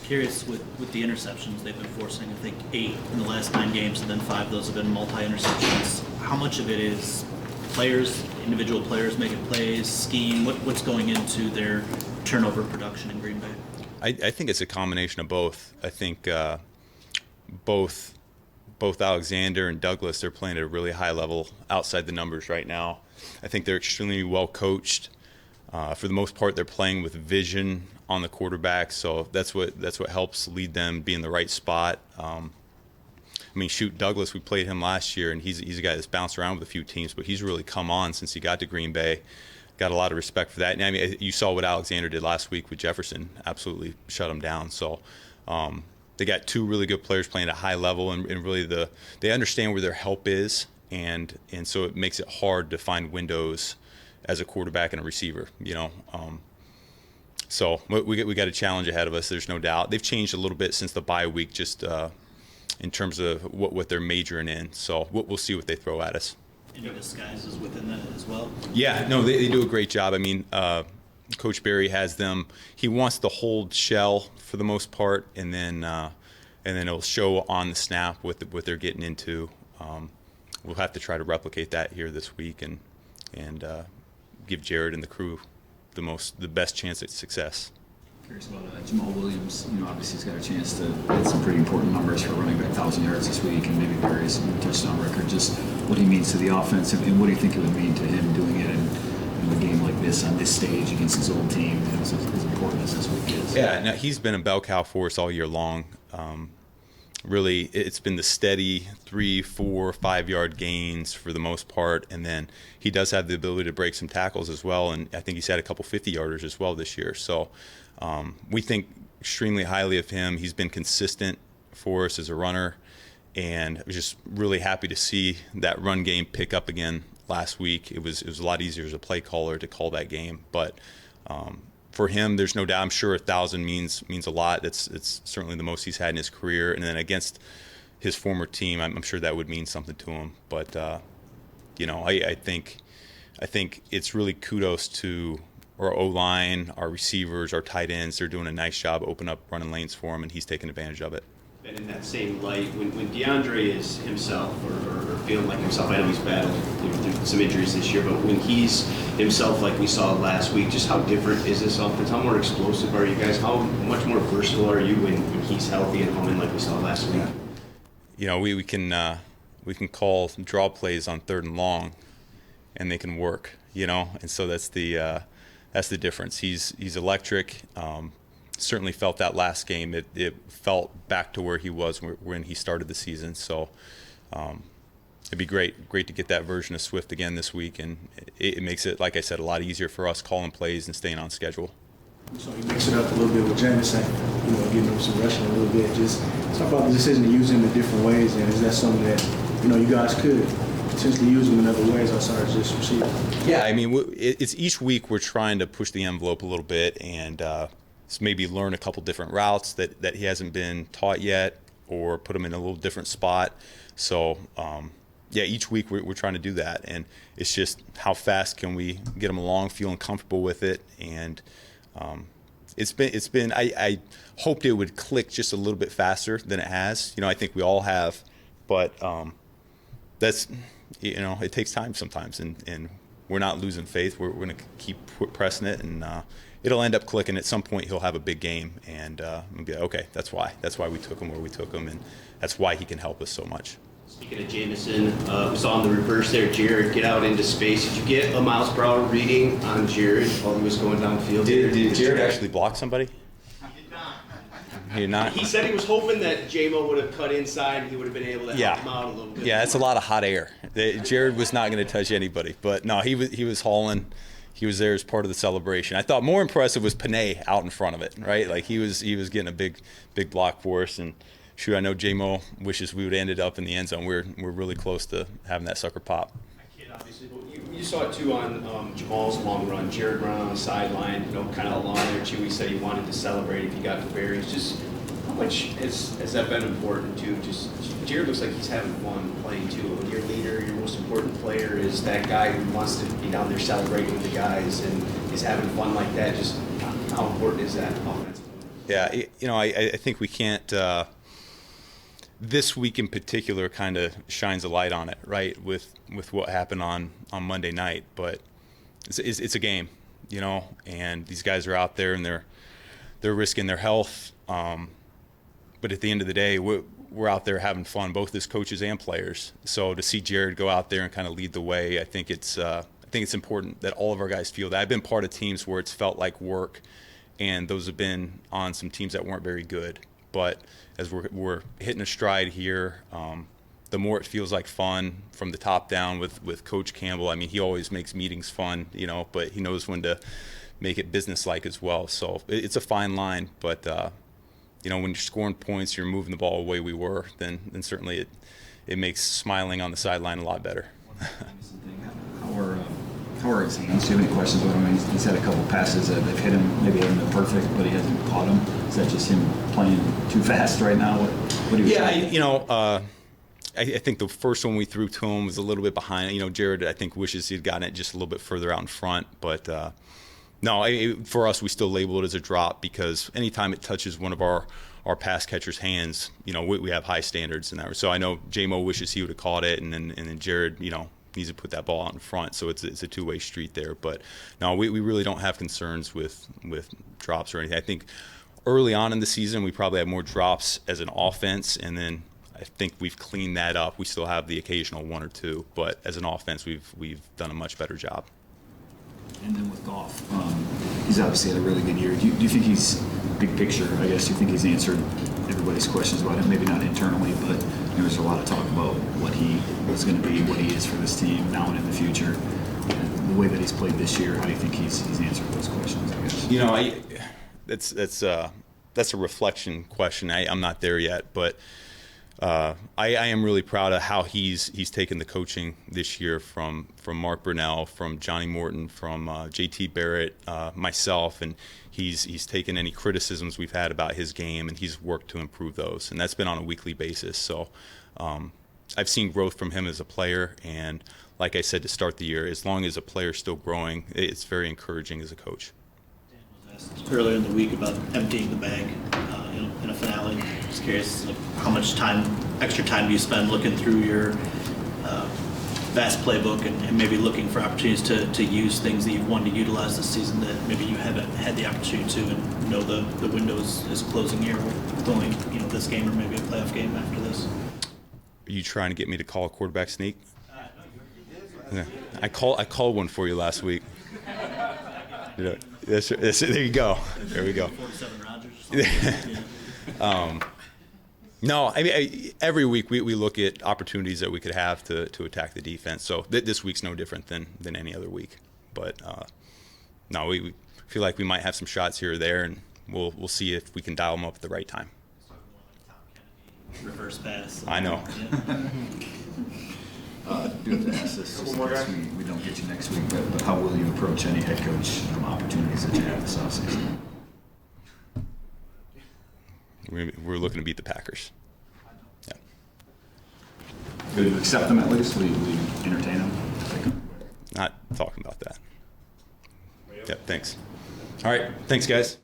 Curious with the interceptions they've been forcing, I think 8 in the last 9 games, and then 5 of those have been multi-interceptions. How much of it is players, individual players making plays, scheme? What's going into their turnover production in Green Bay? I think it's a combination of both. I think both Alexander and Douglas, they're playing at a really high level outside the numbers right now. I think they're extremely well coached. For the most part, they're playing with vision on the quarterback, so that's what helps lead them be in the right spot. I mean, shoot, Douglas, we played him last year, and he's a guy that's bounced around with a few teams, but he's really come on since he got to Green Bay. Got a lot of respect for that. And I mean, you saw what Alexander did last week with Jefferson, absolutely shut him down. So they got 2 really good players playing at a high level, and really they understand where their help is, and so it makes it hard to find windows as a quarterback and a receiver, you know. So we got a challenge ahead of us, there's no doubt. They've changed a little bit since the bye week, just in terms of what they're majoring in. So we'll see what they throw at us. Any disguises within that as well? Yeah, no, they do a great job. I mean, Coach Barry has them. He wants to hold shell for the most part, and then it'll show on the snap what they're getting into. We'll have to try to replicate that here this week, and give Jared and the crew the best chance at success. Curious about Jamal Williams. You know, obviously he's got a chance to hit some pretty important numbers for running back 1,000 yards this week and maybe bury some touchdown record. Just what he means to the offense, and what do you think it would mean to him doing it in a game like this on this stage against his old team, as important as this week is? Yeah, no, he's been a bell cow for us all year long. Really, it's been the steady 3, 4, 5 yard gains for the most part, and then he does have the ability to break some tackles as well, and I think he's had a couple 50-yarders as well this year. So we think extremely highly of him. He's been consistent for us as a runner, and I was just really happy to see that run game pick up again last week. It was a lot easier as a play caller to call that game, but for him, there's no doubt. I'm sure 1,000 means a lot. It's certainly the most he's had in his career, and then against his former team, I'm sure that would mean something to him. But you know, I think it's really kudos to our O-line, our receivers, our tight ends. They're doing a nice job opening up running lanes for him, and he's taking advantage of it. And in that same light, when DeAndre is himself or feeling like himself, I know he's battled through some injuries this year, but when he's himself like we saw last week, just how different is this offense? How more explosive are you guys? How much more versatile are you when he's healthy and humming like we saw last week? You know, we can call draw plays on 3rd and long, and they can work. You know, and so that's the difference. He's electric. Certainly felt that last game. It felt back to where he was when he started the season. So it'd be great to get that version of Swift again this week, and it makes it, like I said, a lot easier for us calling plays and staying on schedule. So you mix it up a little bit with Jamison, you know, getting him some rushing a little bit. Just talk about the decision to use him in different ways, and is that something that, you know, you guys could potentially use him in other ways outside of just receiving? Yeah, I mean, it's each week we're trying to push the envelope a little bit, and maybe learn a couple different routes that he hasn't been taught yet, or put him in a little different spot. So yeah, each week we're trying to do that, and it's just how fast can we get him along, feeling comfortable with it. And it's been I hoped it would click just a little bit faster than it has. You know, I think we all have, but that's, you know, it takes time sometimes, and we're not losing faith. We're going to keep pressing it, and it'll end up clicking. At some point, he'll have a big game, and we'll be like, okay, that's why we took him where we took him, and that's why he can help us so much. Speaking of Jamison, we saw on the reverse there, Jared get out into space. Did you get a miles per hour reading on Jared while he was going downfield? Did Jared actually block somebody? He did not. He said he was hoping that J-Mo would have cut inside and he would have been able to help him out a little bit. Yeah, it's a lot of hot air. Jared was not going to touch anybody, but no, he was hauling. He was there as part of the celebration. I thought more impressive was Panay out in front of it, right? Like he was getting a big block for us. And shoot, I know J-Mo wishes we would have ended up in the end zone. We're really close to having that sucker pop. I kid, obviously, but you saw it too on Jamal's long run. Jared run on the sideline, kind of along there too. He said he wanted to celebrate if he got the berries. Just how much has that been important too? Just Jared looks like he's having fun playing too. When your leader, your most important player is that guy who wants to be down there celebrating with the guys and is having fun like that. Just how important is that offensively? Yeah, I think we can't. This week in particular kind of shines a light on it, right? With what happened on Monday night, but it's a game, and these guys are out there and they're risking their health. But at the end of the day, we're out there having fun, both as coaches and players. So to see Jared go out there and kind of lead the way, I think it's important that all of our guys feel that. I've been part of teams where it's felt like work, and those have been on some teams that weren't very good. But as we're hitting a stride here, the more it feels like fun from the top down with Coach Campbell. I mean, he always makes meetings fun, but he knows when to make it business-like as well. So it's a fine line, but when you're scoring points, you're moving the ball the way we were, then certainly it makes smiling on the sideline a lot better. How are his hands? Do you have any questions about him? He's had a couple passes that have hit him, maybe haven't been perfect, but he hasn't caught them. Is that just him playing too fast right now? What do you? Yeah, I think the first one we threw to him was a little bit behind. Jared, I think, wishes he'd gotten it just a little bit further out in front. But no, for us, we still label it as a drop because anytime it touches one of our pass catcher's hands, we have high standards in that. So I know J-Mo wishes he would have caught it, and then Jared, needs to put that ball out in front. So it's a two-way street there. But no, we really don't have concerns with drops or anything. I think early on in the season, we probably had more drops as an offense, and then I think we've cleaned that up. We still have the occasional one or two, but as an offense, we've done a much better job. And then with Goff, he's obviously had a really good year. Do you think he's, big picture, I guess, do you think he's answered everybody's questions about him? Maybe not internally, but there's a lot of talk about what he was going to be, what he is for this team now and in the future. And the way that he's played this year, how do you think he's answered those questions, I guess? That's a reflection question. I'm not there yet, but I am really proud of how he's taken the coaching this year from Mark Brunell, from Johnny Morton, from JT Barrett, myself, and he's taken any criticisms we've had about his game and he's worked to improve those, and that's been on a weekly basis. So I've seen growth from him as a player, and like I said to start the year, as long as a player's still growing, it's very encouraging as a coach. Dan was asked earlier in the week about emptying the bag in a finale. Just curious, how much extra time do you spend looking through your vast playbook and maybe looking for opportunities to use things that you've wanted to utilize this season that maybe you haven't had the opportunity to, and the window is closing here with only this game or maybe a playoff game after this? Are you trying to get me to call a quarterback sneak? Yeah. I called one for you last week. There you go. There we go. 47 Rodgers. No, I mean, every week we look at opportunities that we could have to attack the defense. So this week's no different than any other week. But no, we feel like we might have some shots here or there, and we'll see if we can dial them up at the right time. Reverse pass. I know. Do have to ask this just in case we don't get you next week, but how will you approach any head coach opportunities that you have this offseason? We're looking to beat the Packers. Yeah. Will you accept them at least? Will you entertain them? Not talking about that. Yeah, thanks. All right. Thanks, guys.